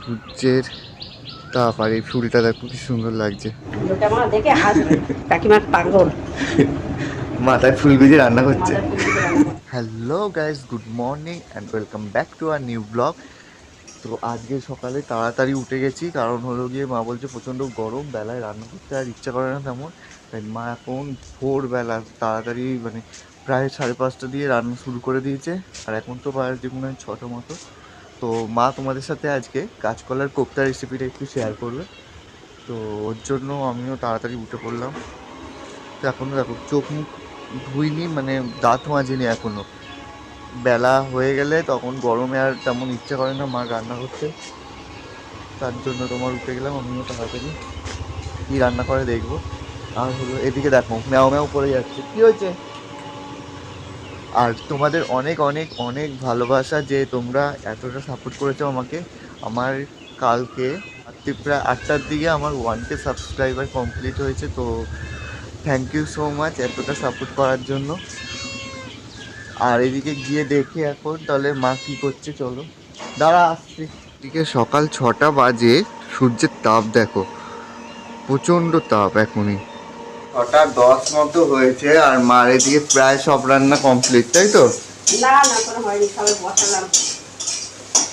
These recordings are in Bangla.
সূর্যের তাপ আর এই ফুলটা দেখো কি সুন্দর লাগছে। দেখে হাসবে কাকিমা পাগল। মাথায় ফুল গুজে রান্না করছে। Hello guys, good morning and welcome back to our new blog. তো আজকে সকালে তাড়াতাড়ি উঠে গেছি, কারণ হলো গিয়ে মা বলছে প্রচণ্ড গরম, বেলায় রান্না করতে আর ইচ্ছা করে না তেমন। তাই মা এখন ভোরবেলা তাড়াতাড়ি মানে প্রায় 5:30 দিয়ে রান্না শুরু করে দিয়েছে। আর এখন তো বাজে মনে হয় 6টা মতো। তো মা তোমাদের সাথে আজকে কাঁচকলার কোপ্তা রেসিপিটা একটু শেয়ার করবে। তো ওর জন্য আমিও তাড়াতাড়ি উঠে পড়লাম। তো এখনও দেখো চোখ মুখ ধুইনি, মানে দাঁত মাজিনি এখনও। বেলা হয়ে গেলে তখন গরমে আর তেমন ইচ্ছা করে না মা রান্না করতে, তার জন্য তোমার উঠে গেলাম আমিও তাড়াতাড়ি। কী রান্না করে দেখবো। আর হলো এদিকে দেখো ম্যাও ম্যাও করে যাচ্ছে, কী হয়েছে। আর তোমাদের অনেক অনেক অনেক ভালোবাসা যে তোমরা এতটা সাপোর্ট করেছো আমাকে। আমার কালকে রাত্রি প্রায় 8টার দিকে আমার 1K সাবস্ক্রাইবার কমপ্লিট হয়েছে। তো থ্যাংক ইউ সো মাচ এতটা সাপোর্ট করার জন্য। আর এদিকে গিয়ে দেখি এখন তাহলে মা কী করছে, চলো দাঁড়া আসছি। এদিকে সকাল 6টা বাজে, সূর্যের তাপ দেখো, প্রচণ্ড তাপ। এখনই 6:10 মতো হয়েছে আর মার এদিকে প্রায় সব রান্না কমপ্লিট, তাই তো? না না কোনো হয়নি, সবে বসালাম।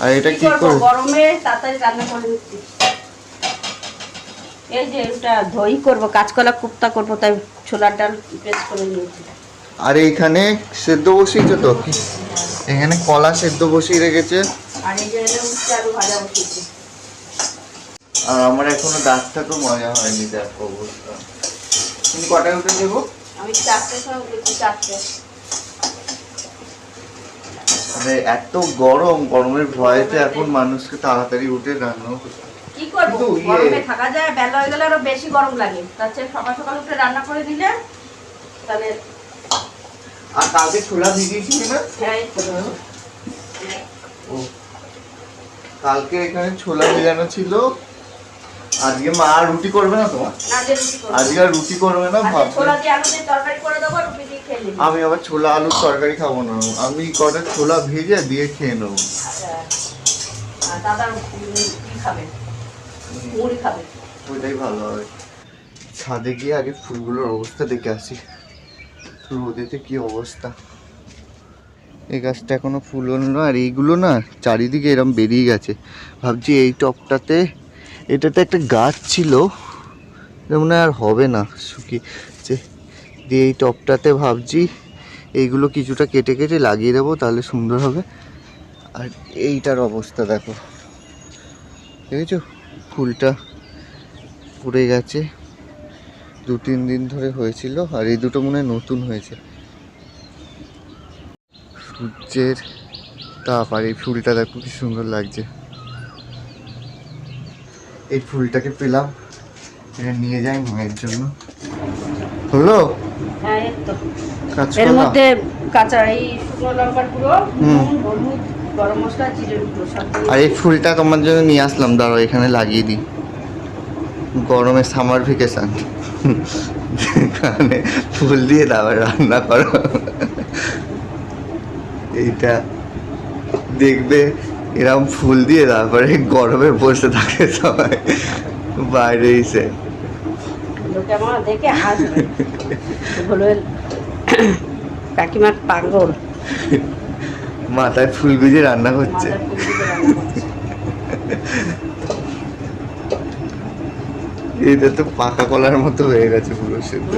আর এটা কি করে গরমে তাড়াতাড়ি রান্না করে নিচ্ছি। এই যে এটা দই করব, কাঁচকলা কোপ্তা করব, তাই ছোলার ডাল পেস্ট করে নিয়েছি। আর এইখানে সেদ্ধ বসিয়েছে তো, এখানে কলা সেদ্ধ বসিয়ে রেখেছে। আর এই যে উচ্ছে আলু ভাজা বসিয়েছি। আর আমার এখনো দাঁতটা তো মজা হয়নি, দেখো অবস্থা। তুমি কটায় উঠে দেবো? আমি 4টার সময় উঠেছি, 4টে। মানে এত গরম, গরমের ভয়েতে এখন মানুষকে তাড়াতাড়ি উঠে রান্না করতে। কি করবো, গরমে থাকা যায়, বেলা হয়ে গেলে আরো বেশি গরম লাগে। তার চেয়ে সকাল সকাল উঠে রান্না করে দিলে তাহলে। আর কালকে ছোলা ভিজিয়েছিলি না? হ্যাঁ, ও, কালকে এখানে ছোলা ভেজানো ছিল। আজকে মা রুটি করবে না তোমার? আজকে আর রুটি করবে না, ছোলা দিয়ে আলু দিয়ে তরকারি করে দেবো, রুটি দিয়ে খেয়ে নেবো। আমি আবার ছোলা আলুর তরকারি খাবো না, আমি কটা ছোলা ভেজে দিয়ে খেয়ে নেবো। দাদা কি খাবে? মুড়ি খাবে। ওইটাই ভালো হবে। ছাদে গিয়ে আগে ফুলগুলোর অবস্থা দেখে আসি, রোদেতে কি অবস্থা। এই গাছটা এখনো ফুল হলো না, আর এইগুলো না চারিদিকে এরম বেরিয়ে গেছে। ভাবছি এই টপটাতে, এটাতে একটা গাছ ছিল, মনে আর হবে না, শুকিয়েছে। দিয়ে এই টপটাতে ভাবছি এইগুলো কিছুটা কেটে কেটে লাগিয়ে দেবো, তাহলে সুন্দর হবে। আর এইটার অবস্থা দেখো, দেখেছো ফুলটা পড়ে গেছে, 2-3 দিন ধরে হয়েছিল। আর এই দুটো মনে হয় নতুন হয়েছে। সূর্যের তাপ আর এই ফুলটা দেখো কি সুন্দর লাগছে। এই ফুলটাকে পেলাম, এটা নিয়ে যাই মায়ের জন্য। হলো হ্যাঁ, এর মধ্যে কাঁচা এই শুকনো লঙ্কার গুঁড়ো, হলুদ, গরম মশলা, জিরের গুঁড়ো সব। আর এই ফুলটা তোমার জন্য নিয়ে আসলাম, দাঁড়াও এখানে লাগিয়ে দিই। গরমে সামার ভ্যাকেশন, এখানে ফুল দিয়ে তারপর রান্না করো। এইটা দেখবে এরকম ফুল দিয়ে তারপরে গরমে বসে থাকে সবাই বাইরে এসে। লোকে আমার দেখে হাসবে, বলবে কাকিমা পাগল। মাথায় ফুল গুজে রান্না করছে। এটা তো পাকা কলার মতো হয়ে গেছে পুরো সেদ্ধ।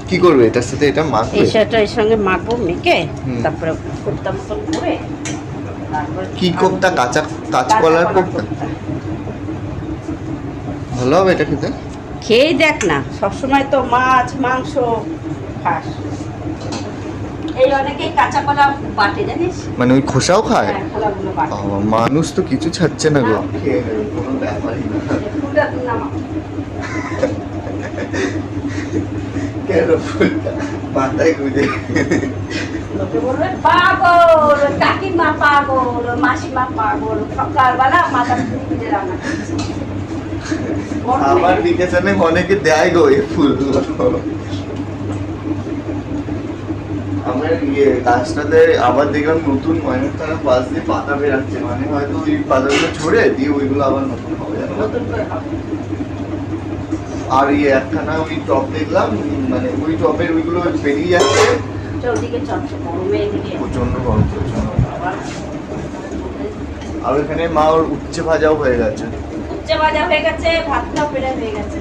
কি করবে এটার সাথে? এটা মাখবে, এর সঙ্গে মাখবো, মেখে তারপরে কোপ্তা মতন করে। কি কোপ্তা? কাঁচকলার কোপ্তা। ভালো হবে এটা খেতে। খেয়েই দেখ না, সবসময় তো মাছ মাংস খাস। এই অনেকেই কাঁচা কলা বাটে, জানিস? মানে ওই খোসাও খায়? হ্যাঁ, খোলাগুলো বাটে। মানুষ তো কিছু ছাড়ছে না গো, খেয়ে নেবে, কোনো ব্যাপারই না। ফুলটা নামা। কেন ফুলটা মাথায় গুঁজে? লোকে বলবে পাগল, কাকিমা পাগল, মাসিমা পাগল, সকালবেলা মাথা ঘুরে রান্না করছে। আমার ভ্যাকেশনে অনেকে দেয় গো এই ফুলগুলো। আমার গাছটাতে আবার দেখলাম নতুন ময়ূরখানা পাশ দিয়ে পাতা বেরাচ্ছে, মানে হয়তো ওই পাতাগুলো ছড়ে দিয়ে ওইগুলো আবার নতুন হবে। নতুন করে হবে। আর একখানা ওই টপ দেখলাম, মানে ওই টপের ওইগুলো বেরিয়ে যাচ্ছে। চৌদিকে চলছে গরমে এদিকে প্রচন্ড গরম, প্রচন্ড। আবার আর ওখানে মা ওর উচ্ছে ভাজাও হয়ে গেছে, উচ্চে ভাজা হয়ে গেছে, ভাতটাও বেড়ে হয়ে গেছে।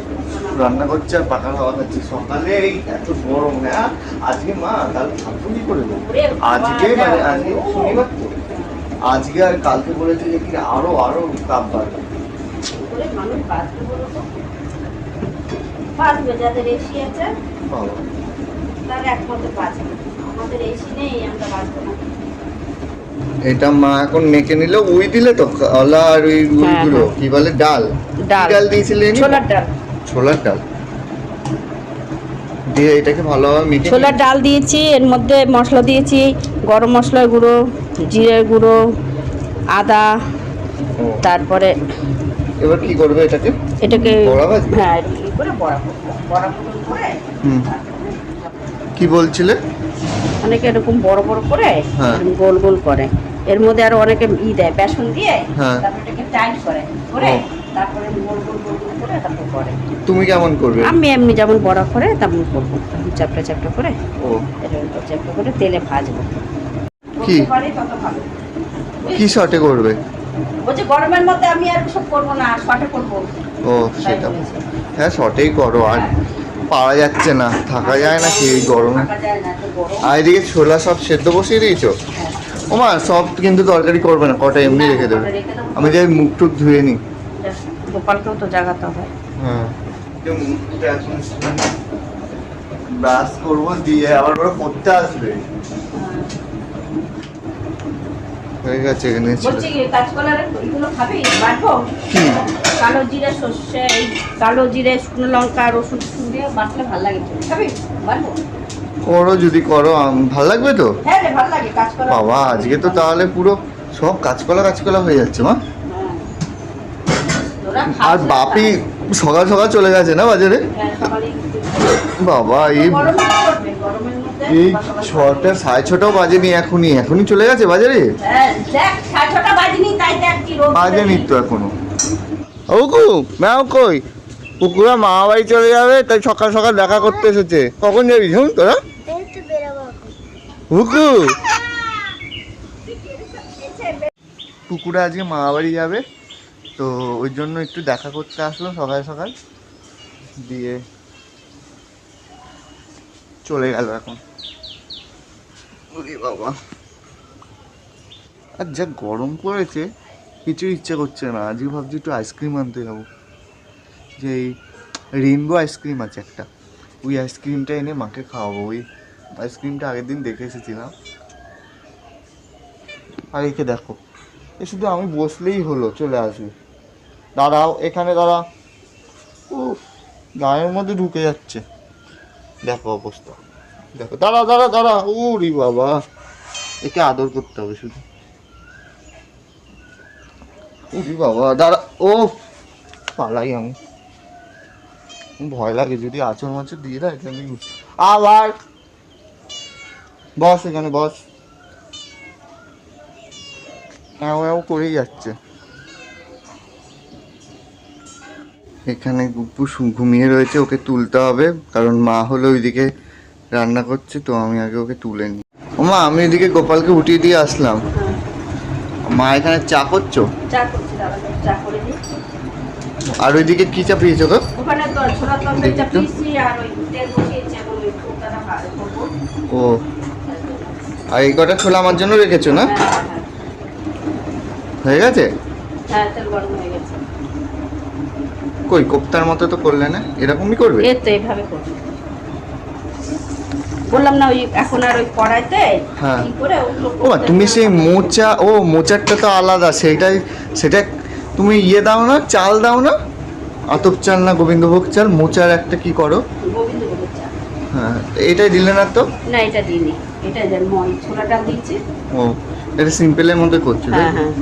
রান্না করছে আর পাকা খাওয়া খাচ্ছে। সকালে এই এত গরম, হ্যাঁ আজকে মা কাল থাকবো কি করে দেবো? আজকে মানে আজকে শনিবার তো, আজকে আর কালকে বলেছে যে কি আরো আরো তাপ বাড়বে। কি করে মানুষ বাঁচবে বলো তো? বাঁচবে যাদের এসি আছে বাবা, তারা একমাত্র বাঁচবে, আমাদের এসি নেই, আমরা বাঁচবো না। এটা মা এখন মেখে নিল। ওই দিলে তো কলা আর ওই ওইগুলো কি বলে ডাল, ডাল। কি ডাল দিয়েছিলেন? ছোলার ডাল। ছোলার ডাল দিয়ে এটাকে ভালোভাবে মেখে ছোলার ডাল দিয়েছি, এর মধ্যে মশলা দিয়েছি, গরম মশলার গুঁড়ো, জিরের গুঁড়ো, আদা, ও, তারপরে এবার কি করবে এটাকে? এটাকে বড়া ভাজবে? হ্যাঁ এরকম করে বড়া করবো, বড়া মতন করে। হুম। কি বলছিলে? অনেকে এরকম বড় বড় করে হ্যাঁ। এরকম গোল গোল করে, এর মধ্যে আরো অনেকে দেয় বেসন দিয়ে, হ্যাঁ। তারপরে এটাকে টাইট করে ও। তারপরে গোল গোল গোল গোল করে তারপর করে। তুমি কেমন করবে? আমি এমনি যেমন বড়া করে তেমন করবো, চ্যাপটা চ্যাপটা করে ও, এরকম চ্যাপটা করে তেলে ভাজবো। কি? যত পারি তত ভালো। কি শটে করবে? বলছে গরমের মধ্যে আমি আর সব করবো না, শর্টে করবো। ও সেটা, হ্যাঁ শটেই করো, আর পারা যাচ্ছে না, থাকা যায় না কি এই গরমে। থাকা যায় না, এত গরম। আর এদিকে ছোলা সব সেদ্ধ বসিয়ে দিয়েছো? হ্যাঁ। ওমা সব কিন্তু তরকারি করবে না, কটা এমনি রেখে দেবে। কটা রেখে দেবো। আমি যাই মুখ টুক ধুয়ে নিই। গোপালকেও তো জাগাতে হয়। হ্যাঁ, ব্রাশ করবো দিয়ে আবার ওরা করতে আসবে। হয়ে গেছে এখানে ছিল। বলছি কি কাঁচকলার এগুলো খাবি? বাটবো? কি? কালো জিরে, সর্ষে, এই কালো জিরে, শুকনো লঙ্কা, রসুন দিয়ে বাটলে ভালো লাগে। খাবি? বাটবো? করো যদি করো, ভাল লাগবে তো। হ্যাঁ রে, ভালো লাগে কাঁচকলা। বাবা আজকে তো তাহলে পুরো সব কাঁচকলা কাঁচকলা হয়ে যাচ্ছে মা। হ্যাঁ। তোরা আর খাস না বাপি তাই? সকাল সকাল চলে গেছে না বাজারে? হ্যাঁ, সকালেই বাবা এই গরমে কি করবে? গরমের মধ্যে এই সকাল ছটা সাড়ে ছটাও বাজেনি, এখনই চলে গেছে বাজারে। হ্যাঁ, দেখ 6:30 বাজেনি, তাই দেখ কি রোদ বাজেনি উঠেছে। তো এখনো। ওগো ম্যাও কই? পুকুরা মামা বাড়ি চলে যাবে, তাই সকাল সকাল দেখা করতে এসেছে। কখন যাবি শুন তোরা? হুকু পুকুরা আজকে মামা বাড়ি যাবে, তো ওই জন্য একটু দেখা করতে আসলো সকাল সকাল, দিয়ে চলে গেল এখন। ওরে বাবা, আর যা গরম পড়েছে কিছু ইচ্ছে করছে না। আজকে ভাবছি একটু আইসক্রিম আনতে যাবো, যে এই রেইনবো আইসক্রিম আছে একটা, ওই আইসক্রিমটা এনে মাকে খাওয়াবো। ওই আইসক্রিমটা আগের দিন দেখে এসেছিলাম। আর একে দেখো, এ শুধু আমি বসলেই হলো চলে আসবে। দাঁড়াও এখানে, দাঁড়া। ও গায়ের মধ্যে ঢুকে যাচ্ছে, দেখো অবস্থা দেখো। দাঁড়া দাঁড়া দাঁড়া, ওরে বাবা, একে আদর করতে হবে শুধু। ওরে বাবা দাঁড়া, ও পালাই আমি, ভয় লাগে যদি আচর মাচর দিয়ে দেয়। আমি আবার বস এখানে বস, করেই যাচ্ছে। এখানে গুপ্পু ঘুমিয়ে রয়েছে, ওকে তুলতে হবে, কারণ মা হলো ওইদিকে রান্না করছে, তো আমি আগে ওকে তুলে নিই। ও মা, আমি ওইদিকে গোপালকে উঠিয়ে দিয়ে আসলাম। মা এখানে চা করছো? চা করছি, দাদা চা করে দিই। আর ওইদিকে কি চা পেয়েছো গো? ওখানে তো ছোলা তরকারি চা পিসি, আর ওই তেল বসিয়েছি, এখন ওই ফুলটাটা ভালো করবো। ও, আর এই কটা ছোলা আমার জন্য রেখেছো না? হ্যাঁ, হয়ে গেছে? হ্যাঁ, তেল গরম হয়ে গেছে। কই কোপ্তার মতো তো করলে না, এরকমই করবে? এই তো এইভাবে করবো, বললাম না ওই এখন আর ওই কড়াইতে হ্যাঁ। কি করে ওগুলো ও মা, তুমি সেই মোচা, ও মোচারটা তো আলাদা, সেটা তুমি দাও না, চাল দাও না, আতপ চাল না গোবিন্দভোগ চাল, মোচার একটা কি করো? গোবিন্দভোগের চা। হ্যাঁ, এটাই দিলে না তো? না, এটা দিইনি, এটা যে ছোলা ডাল দিয়েছি। ও, এটা সিম্পলের মধ্যে করছো তাই? হ্যাঁ হ্যাঁ,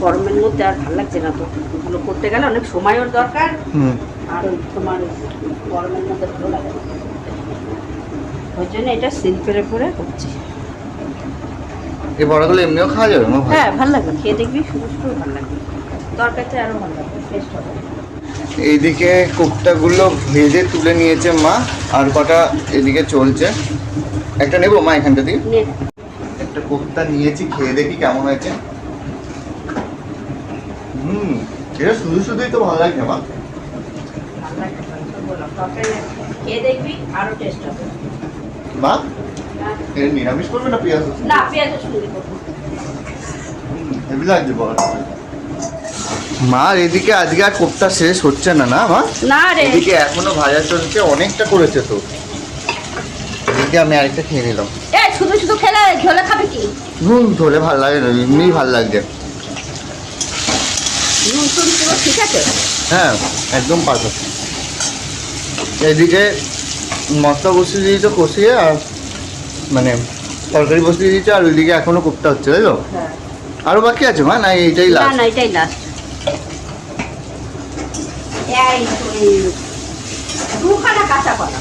গরমের মধ্যে আর ভালো লাগছে না তো, এগুলো করতে গেলে অনেক সময়ও দরকার। হুম। আর ওই তোমার গরমের মধ্যে ভালো লাগে না। ওই জন্য এটা সিম্পলের উপরে করছি। এই বড়াগুলো এমনিও খাওয়া যাবে মা? হ্যাঁ, ভালো লাগবে, খেয়ে দেখবি, শুধু শুধু ভালো লাগবে, তরকারিতে আরও ভালো লাগবে, টেস্ট হবে। এইদিকে কোপ্তাগুলো ভেজে তুলে নিয়েছে মা, আর কটা এদিকে চলছে। একটা নেবো মা এখানটা দিয়ে? নে। একটা কোপ্তা নিয়েছি, খেয়ে দেখি কেমন হয়েছে। এটা শুধু শুধুই তো ভালো লাগছে মা। ভালো লাগবে, বললাম, তরকারি খেয়ে দেখবি, আরও টেস্ট হবে। মা হ্যাঁ। এটা নিরামিষ করবে না পেঁয়াজ রসুন? না, পেঁয়াজ রসুন দিয়ে করবো। হেভি লাগছে বড়া। মা এদিকে আজকে আর কোপ্তা শেষ হচ্ছে না না মা? না রে, এদিকে এখনো ভাজা চলছে, অনেকটা করেছে তো। এদিকে আমি আরেকটা খেয়ে নিলাম। এই শুধু শুধু খেলে ঝোলে খাবে কি? নুন ঝোলে ভালো লাগে না, এমনি ভালো লাগছে। নুন টুন পুরো ঠিক আছে? হ্যাঁ, একদম পারফেক্ট। এদিকে মশলা বসিয়ে দিয়েছে কষিয়ে, আর মানে তরকারি বসিয়ে দিয়েছে, আর ওইদিকে এখনো কোপ্তা হচ্ছে, তাই তো? হ্যাঁ। আরো বাকি আছে মা, না এইটাই না লাস্ট? না, এটাই লাস্ট। এই দুখানা কাঁচা কলা।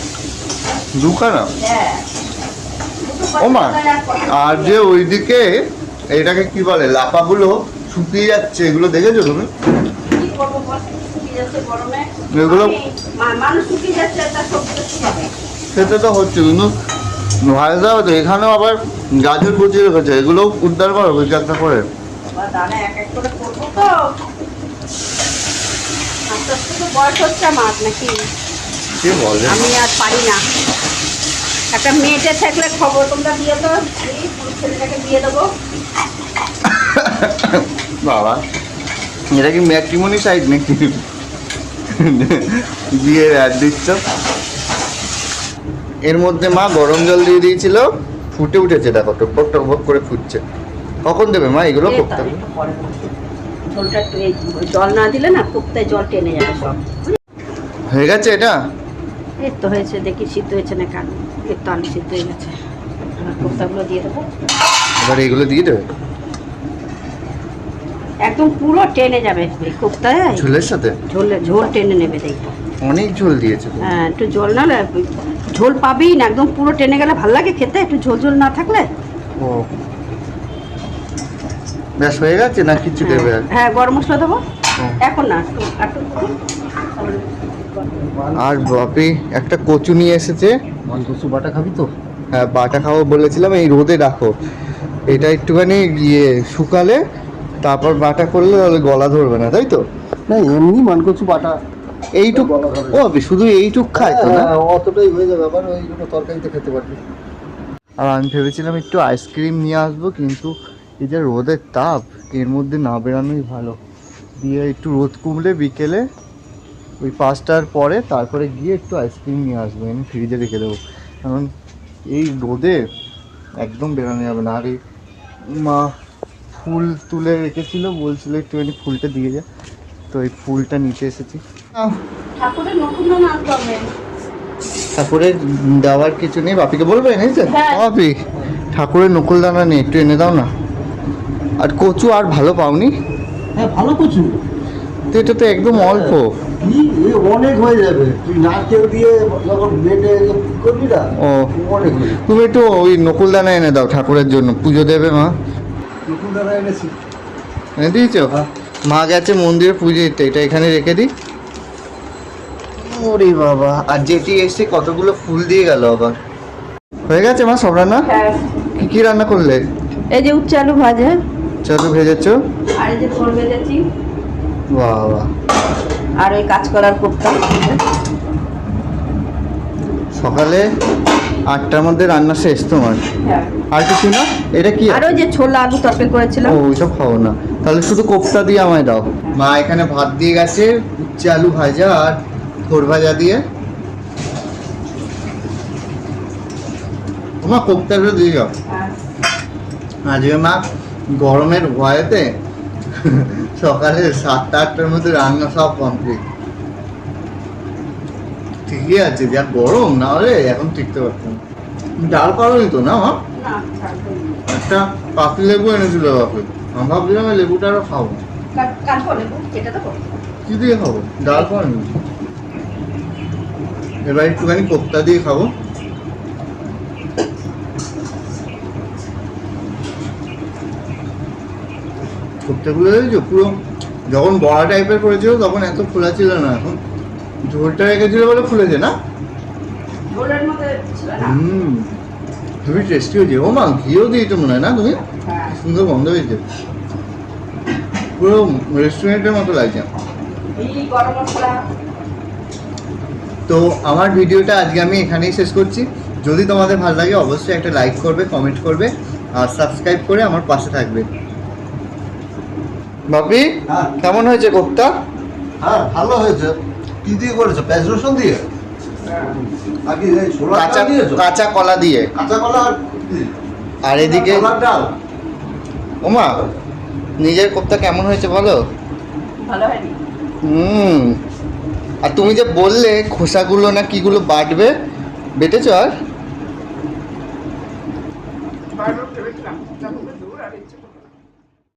দুখানা? হ্যাঁ। ও মা, আর যে ওইদিকে এটাকে কি বলে, লাফাগুলো শুকিয়ে যাচ্ছে, এগুলো দেখেছো তুমি? কি করবো বল, শুকিয়ে যাচ্ছে গরমে। এগুলো মানুষ শুকিয়ে যাচ্ছে, তার সবজি তো শুকিয়ে যাবে। সেটা তো হচ্ছে, কিন্তু ভাজতে হবে তো। এখানেও আবার গাজর পচিয়ে রেখেছে, এগুলো উদ্ধার করো কিছু একটা করে। বাবা, দানা এক এক করে করবো তো। আস্তে আস্তে তো বয়স হচ্ছে আমার, নাকি? কি বলে আমি আর পারি না। একটা মেয়েটে থাকলে খবর তোমরা দিয়ে তো, এই ছেলেটাকে দিয়ে দেবো। বাবা, এটা কি ম্যাট্রিমনি সাইট নাকি? বিয়ের অ্যাড দিচ্ছ। এর মধ্যে মা গরম জল দিয়ে দিয়েছিল, ফুটে উঠেছে, দেখো টকবক টকবক করে ফুটছে। কখন দেবে মা এগুলো এই কোপ্তা? তার একটু পরে দেবো। ঝোলটা একটু এই জল না দিলে না, কোপ্তায় জল টেনে যাবে সব। হয়ে গেছে এটা? এই তো হয়েছে, দেখি সিদ্ধ হয়েছে না কেন। এই তো আলু সিদ্ধ হয়ে গেছে, এবার কোপ্তাগুলো দিয়ে দেবো। এবার এগুলো দিয়ে দেবে একদম পুরো টেনে যাবে এই কোপ্তায়। ঝোলের সাথে? ঝোল টেনে নেবে, দেখবো। অনেক ঝোল দিয়েছে তো। হ্যাঁ, একটু ঝোল না হলে ঝোল পাবি না, একদম পুরো টেনে গেলে ভালো লাগে খেতে, একটু ঝোল ঝোল না থাকলে। ও ব্যাস হয়ে গেছে না কিছু দেবে আর? হ্যাঁ, গরম মশলা দেবো ও। এখন না, একটু আর বাপি একটা কচু নিয়ে এসেছে। কচু বাটা খাবি তো? হ্যাঁ, বাটা খাবো বলেছিলাম, এই রোদে রাখো। এটা একটুখানি শুকালে তারপর বাটা করলে তাহলে গলা ধরবে না, তাই তো? না, এমনি মানকচু বাটা এইটুক? গলা ধরবে। ও বাপি, শুধু এইটুক খায় তো না? হ্যাঁ, অতটাই হয়ে যাবে, আবার ওইগুলো তরকারিতে খেতে পারবি। আর আমি ভেবেছিলাম একটু আইসক্রিম নিয়ে আসবো, কিন্তু এই যে রোদের তাপ, এর মধ্যে না বেরানোই ভালো। দিয়ে একটু রোদ কমলে বিকেলে ওই 5টার পরে তারপরে গিয়ে একটু আইসক্রিম নিয়ে আসবো, এনে ফ্রিজে রেখে দেবো। কারণ এই রোদে একদম বেরানো যাবে না। আর এই মা ফুল তুলে রেখেছিল, বলছিল একটুখানি ফুলটা দিয়ে যা, তো এই ফুলটা নিতে এসেছি। ঠাকুরের নতুন দানা আনতে হবে। ঠাকুরের দেওয়ার কিছু নেই, বাপিকে বলবে এনেছে? হ্যাঁ। বাপি, ঠাকুরের নকুল দানা নেই, একটু এনে দাও না। আর কচু আর ভালো পাওনি? হ্যাঁ, ভালো কচু তো এটা তো একদম অল্প। কি, এ অনেক হয়ে যাবে। তুই নারকেল দিয়ে যখন বেটে করবি না, ও, অনেক হয়ে যাবে। তুমি একটু ওই নকুল দানা এনে দাও ঠাকুরের জন্য, পুজো দেবে মা। নতুন দানা এনেছি। এনে দিয়েছো? হ্যাঁ। মা গেছে মন্দিরে পুজো দিতে, এটা এখানে রেখে দিই। ওরে বাবা, আর যেটি এসে কতগুলো ফুল দিয়ে গেল আবার। হয়ে গেছে মা সব রান্না? হ্যাঁ, কি কি রান্না করলে? এই যে উচ্ছে আলু ভাজা, চলো ভেজেছো? আর এই যে ঝোল ভেজেছি, বাবা, আর ওই কাঁচকলার কোপ্তা। সকালে 8টার মধ্যে রান্না শেষ তোমার? হ্যাঁ, আর কিছু না? এটা কি? আর ওই যে ছোলা আলু তরকারি করেছিলাম। ও, ওইসব খাবো না, তাহলে শুধু কোপ্তা দিয়ে আমায় দাও। মা এখানে ভাত দিয়ে গেছে, উচ্ছে আলু ভাজা আর থোর ভাজা দিয়ে। মা কোপ্তাটা দিয়ে যাও। হ্যাঁ। আজকে মা গরমের ভয়েতে সকালে 7টা-8টার মধ্যে রান্না সব কমপ্লিট। ঠিকই আছে, যা গরম, না হলে এখন টিকতে পারতাম। ডাল করোনি তো না মা? না, ছাড়বো না। একটা পাতি লেবু এনেছিল বাপে, আমি ভাবছিলাম এই লেবুটা আরও খাবো। কাটবো লেবু, কেটে দেবো। কি দিয়ে খাবো? ডাল করেনি। এবার একটুখানি কোপ্তা দিয়ে খাবো। কোপ্তাগুলো দেখেছো পুরো যখন বড়া টাইপের করেছিল তখন এত খোলা ছিল না, এখন ঝোলটা রেখেছিল বলে খুলেছে না। ঝোলের মধ্যে ছিল না। খুবই টেস্টি হয়েছে। ও মা, ঘিও দিয়েছো মনে হয় না তুমি? হ্যাঁ। সুন্দর গন্ধ হয়েছে, পুরো রেস্টুরেন্টের মতো লাগছে। ঘি, গরম মশলা। তো আমার ভিডিওটা আজকে আমি এখানেই শেষ করছি। যদি তোমাদের ভালো লাগে অবশ্যই একটা লাইক করবে, কমেন্ট করবে আর সাবস্ক্রাইব করে আমার পাশে থাকবে। বাপি, হ্যাঁ। কেমন হয়েছে কোপ্তা? হ্যাঁ ভালো হয়েছে। কি দিয়ে করেছো? পেঁয়াজ রসুন দিয়ে? আর কি এই ছোলা কাঁচা ডাল দিয়েছো? কাঁচা কলা দিয়ে। কাঁচা কলা আর কি? আর এদিকে ছোলার ডাল। ওমা, নিজের কোপ্তা কেমন হয়েছে বলো? ভালো হয়নি। আর তুমি যে বললে খোসাগুলো না কিগুলো বাটবে, বেটেছো আর?